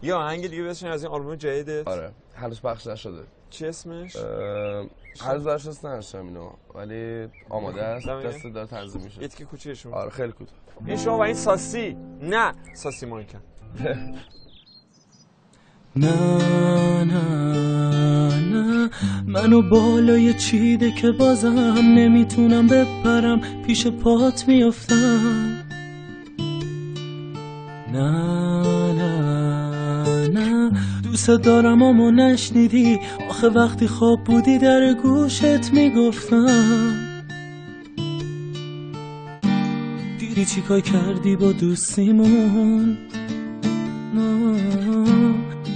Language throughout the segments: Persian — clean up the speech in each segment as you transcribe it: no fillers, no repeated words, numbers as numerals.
یه آهنگ دیگه بسشن از این آلبوم جدیدت. آره هنوز پخش نشده. چی اسمش؟ هنوز درست نداشتم اینو ولی آماده است، دست داره تنظیم میشه. یه تیکه کوچیکشون. آره خیلی کوتاه. این شما و این ساسی نه ساسی مایکن. نه نه نه منو بالای چیده که بازم نمیتونم بپرم پیش پات میافتم. نه نه نه دوست دارم اما نشنیدی آخه وقتی خواب بودی در گوشت میگفتم. دیدی چیکار کردی با دوستیمون،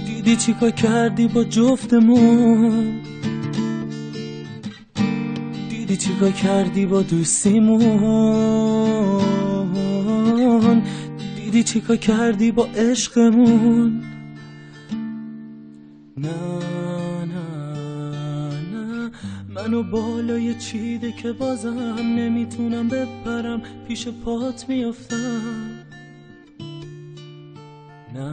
دیدی چیکار کردی با جفتمون، دیدی چیکار کردی با دوستیمون، دیدی چیکار کردی با عشقمون. نه نه نه منو بالای چیده که بازم نمیتونم بپرم پیش پات میافتم. نه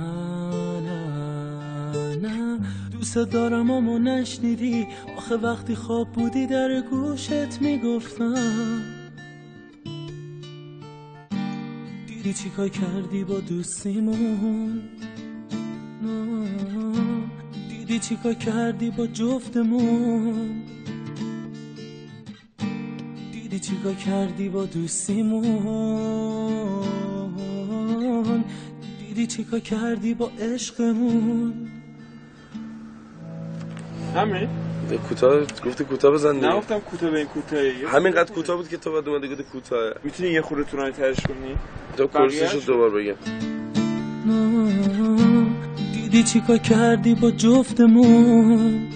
نه نه دوست دارم اما نشنیدی آخه وقتی خواب بودی در گوشت میگفتم. دیدی چیکار کردی با دوستیمون، دیدی چیکار کردی با جفتمون، دیدی چیکار کردی با دوستیمون، دیدی چیکار کردی با عشقمون. همین؟ کوتاه گفتی کوتاه بزن دیگه. نگفتم کوتاه به این کوتاهی. همینقدر کوتاه بود که تو بعد اومدی گفتی کوتاه. میتونی یه خورده طولانی ترش کنی؟ تو کورسشو دوبار بگم. دیدی چیکار کردی با جفتمون،